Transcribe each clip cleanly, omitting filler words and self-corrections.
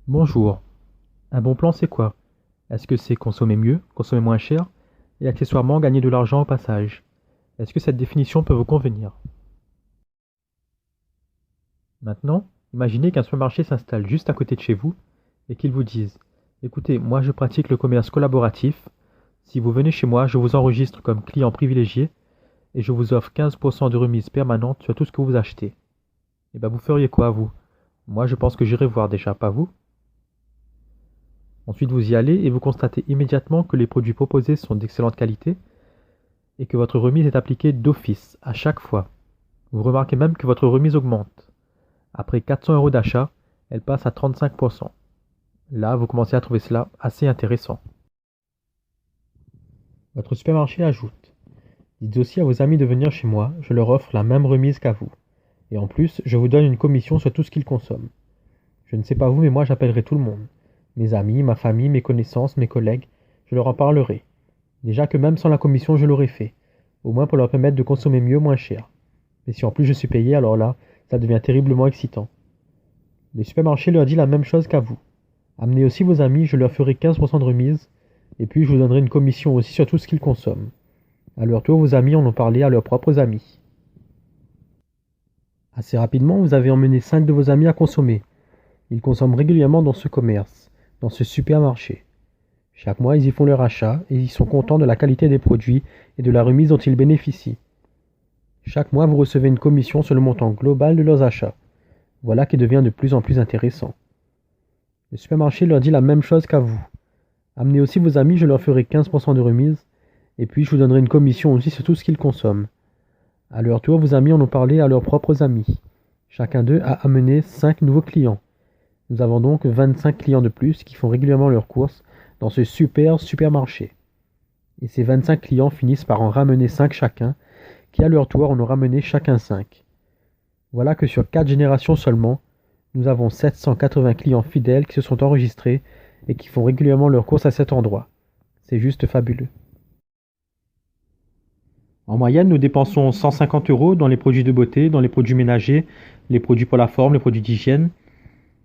Bonjour. Un bon plan, c'est quoi? Est-ce que c'est consommer mieux, consommer moins cher et accessoirement gagner de l'argent au passage? Est-ce que cette définition peut vous convenir? Maintenant, imaginez qu'un supermarché s'installe juste à côté de chez vous et qu'il vous dise: écoutez, moi je pratique le commerce collaboratif. Si vous venez chez moi, je vous enregistre comme client privilégié et je vous offre 15% de remise permanente sur tout ce que vous achetez. Et ben vous feriez quoi, vous? Moi je pense que j'irai voir déjà, pas vous? Ensuite, vous y allez et vous constatez immédiatement que les produits proposés sont d'excellente qualité et que votre remise est appliquée d'office à chaque fois. Vous remarquez même que votre remise augmente. Après 400 € d'achat, elle passe à 35%. Là, vous commencez à trouver cela assez intéressant. Votre supermarché ajoute: dites aussi à vos amis de venir chez moi, je leur offre la même remise qu'à vous. Et en plus, je vous donne une commission sur tout ce qu'ils consomment. Je ne sais pas vous, mais moi j'appellerai tout le monde. Mes amis, ma famille, mes connaissances, mes collègues, je leur en parlerai. Déjà que même sans la commission, je l'aurais fait. Au moins pour leur permettre de consommer mieux, moins cher. Mais si en plus je suis payé, alors là, ça devient terriblement excitant. Le supermarché leur dit la même chose qu'à vous. Amenez aussi vos amis, je leur ferai 15% de remise, et puis je vous donnerai une commission aussi sur tout ce qu'ils consomment. À leur tour, vos amis en ont parlé à leurs propres amis. Assez rapidement, vous avez emmené 5 de vos amis à consommer. Ils consomment régulièrement dans ce commerce, dans ce supermarché. Chaque mois, ils y font leur achat et ils sont contents de la qualité des produits et de la remise dont ils bénéficient. Chaque mois, vous recevez une commission sur le montant global de leurs achats. Voilà qui devient de plus en plus intéressant. Le supermarché leur dit la même chose qu'à vous. Amenez aussi vos amis, je leur ferai 15% de remise, et puis je vous donnerai une commission aussi sur tout ce qu'ils consomment. À leur tour, vos amis en ont parlé à leurs propres amis. Chacun d'eux a amené 5 nouveaux clients. Nous avons donc 25 clients de plus qui font régulièrement leurs courses dans ce supermarché. Et ces 25 clients finissent par en ramener 5 chacun, qui à leur tour en ont ramené chacun 5. Voilà que sur 4 générations seulement, nous avons 780 clients fidèles qui se sont enregistrés et qui font régulièrement leurs courses à cet endroit. C'est juste fabuleux. En moyenne, nous dépensons 150 € dans les produits de beauté, dans les produits ménagers, les produits pour la forme, les produits d'hygiène.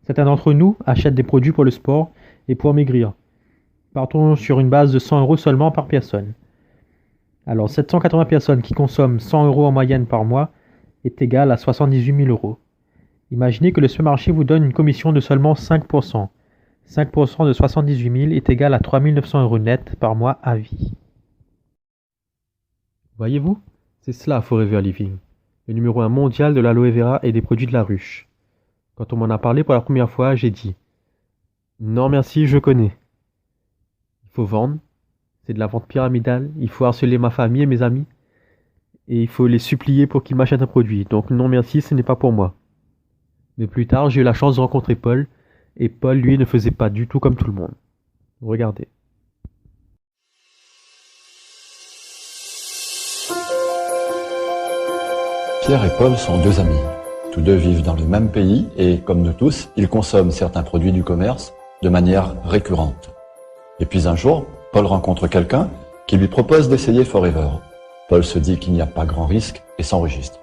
Certains d'entre nous achètent des produits pour le sport et pour maigrir. Partons sur une base de 100 € seulement par personne. Alors 780 personnes qui consomment 100 € en moyenne par mois est égal à 78 000 €. Imaginez que le supermarché vous donne une commission de seulement 5%. 5% de 78 000 est égal à 3 900 € net par mois à vie. Voyez-vous, c'est cela Forever Living, le numéro 1 mondial de l'aloe vera et des produits de la ruche. Quand on m'en a parlé pour la première fois, j'ai dit: non merci, je connais. Il faut vendre, c'est de la vente pyramidale, il faut harceler ma famille et mes amis, et il faut les supplier pour qu'ils m'achètent un produit. Donc non merci, ce n'est pas pour moi. Mais plus tard, j'ai eu la chance de rencontrer Paul, et Paul, lui, ne faisait pas du tout comme tout le monde. Regardez. Pierre et Paul sont deux amis. Tous deux vivent dans le même pays et, comme nous tous, ils consomment certains produits du commerce de manière récurrente. Et puis un jour, Paul rencontre quelqu'un qui lui propose d'essayer Forever. Paul se dit qu'il n'y a pas grand risque et s'enregistre.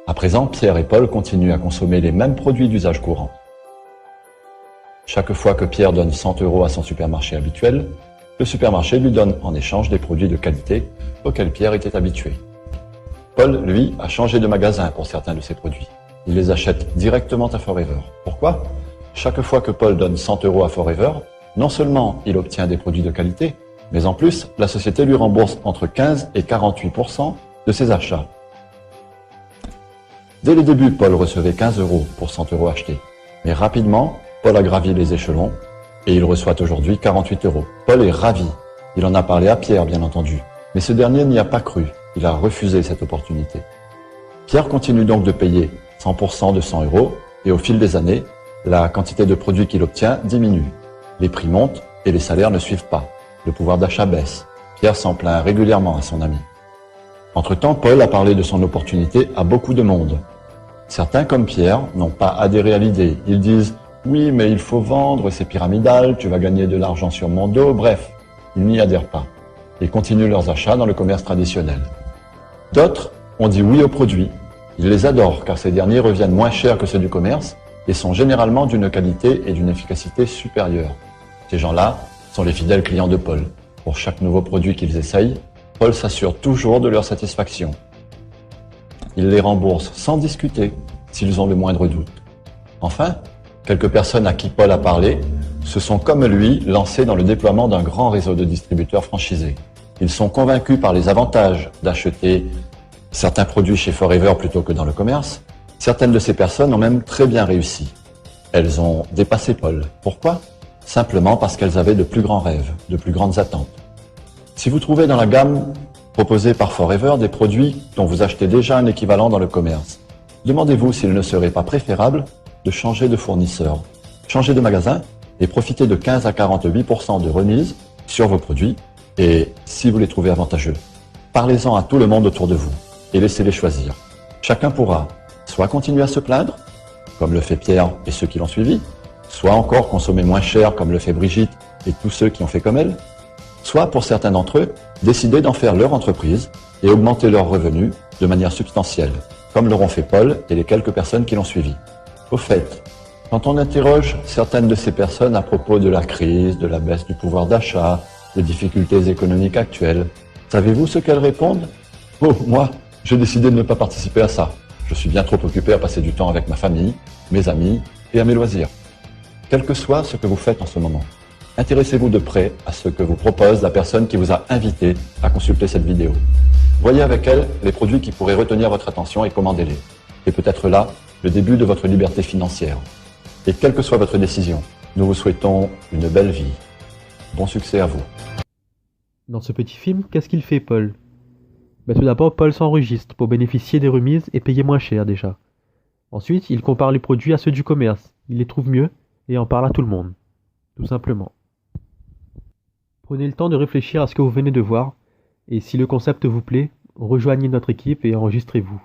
À présent, Pierre et Paul continuent à consommer les mêmes produits d'usage courant. Chaque fois que Pierre donne 100 € à son supermarché habituel, le supermarché lui donne en échange des produits de qualité auxquels Pierre était habitué. Paul, lui, a changé de magasin pour certains de ses produits. Il les achète directement à Forever. Pourquoi? Chaque fois que Paul donne 100 € à Forever, non seulement il obtient des produits de qualité, mais en plus, la société lui rembourse entre 15 et 48% de ses achats. Dès le début, Paul recevait 15 € pour 100 € achetés. Mais rapidement, Paul a gravi les échelons et il reçoit aujourd'hui 48 €. Paul est ravi. Il en a parlé à Pierre, bien entendu. Mais ce dernier n'y a pas cru. Il a refusé cette opportunité. Pierre continue donc de payer 100% de 100 € et au fil des années, la quantité de produits qu'il obtient diminue. Les prix montent et les salaires ne suivent pas. Le pouvoir d'achat baisse. Pierre s'en plaint régulièrement à son ami. Entre-temps, Paul a parlé de son opportunité à beaucoup de monde. Certains, comme Pierre, n'ont pas adhéré à l'idée. Ils disent « Oui, mais il faut vendre, c'est pyramidal, tu vas gagner de l'argent sur mon dos », bref, ils n'y adhèrent pas. Ils continuent leurs achats dans le commerce traditionnel. D'autres ont dit oui aux produits. Ils les adorent car ces derniers reviennent moins cher que ceux du commerce et sont généralement d'une qualité et d'une efficacité supérieures. Ces gens-là sont les fidèles clients de Paul. Pour chaque nouveau produit qu'ils essayent, Paul s'assure toujours de leur satisfaction. Il les rembourse sans discuter s'ils ont le moindre doute. Enfin, quelques personnes à qui Paul a parlé se sont comme lui lancées dans le déploiement d'un grand réseau de distributeurs franchisés. Ils sont convaincus par les avantages d'acheter certains produits chez Forever plutôt que dans le commerce. Certaines de ces personnes ont même très bien réussi. Elles ont dépassé Paul. Pourquoi ? Simplement parce qu'elles avaient de plus grands rêves, de plus grandes attentes. Si vous trouvez dans la gamme proposée par Forever des produits dont vous achetez déjà un équivalent dans le commerce, demandez-vous s'il ne serait pas préférable de changer de fournisseur, changer de magasin et profiter de 15 à 48% de remise sur vos produits. Et si vous les trouvez avantageux, parlez-en à tout le monde autour de vous et laissez-les choisir. Chacun pourra soit continuer à se plaindre, comme le fait Pierre et ceux qui l'ont suivi, soit encore consommer moins cher, comme le fait Brigitte et tous ceux qui ont fait comme elle, soit pour certains d'entre eux, décider d'en faire leur entreprise et augmenter leurs revenus de manière substantielle, comme l'auront fait Paul et les quelques personnes qui l'ont suivi. Au fait, quand on interroge certaines de ces personnes à propos de la crise, de la baisse du pouvoir d'achat, des difficultés économiques actuelles, savez-vous ce qu'elles répondent ? Oh, moi, j'ai décidé de ne pas participer à ça. Je suis bien trop occupé à passer du temps avec ma famille, mes amis et à mes loisirs. Quel que soit ce que vous faites en ce moment, intéressez-vous de près à ce que vous propose la personne qui vous a invité à consulter cette vidéo. Voyez avec elle les produits qui pourraient retenir votre attention et commandez-les. Et peut-être là, le début de votre liberté financière. Et quelle que soit votre décision, nous vous souhaitons une belle vie. Bon succès à vous. Dans ce petit film, qu'est-ce qu'il fait, Paul ? Tout d'abord, Paul s'enregistre pour bénéficier des remises et payer moins cher déjà. Ensuite, il compare les produits à ceux du commerce, il les trouve mieux et en parle à tout le monde. Tout simplement. Prenez le temps de réfléchir à ce que vous venez de voir, et si le concept vous plaît, rejoignez notre équipe et enregistrez-vous.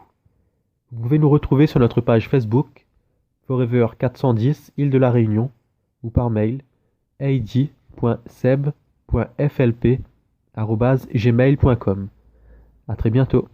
Vous pouvez nous retrouver sur notre page Facebook, Forever 410 Île de la Réunion, ou par mail, heidi.seb.flp@gmail.com. À très bientôt.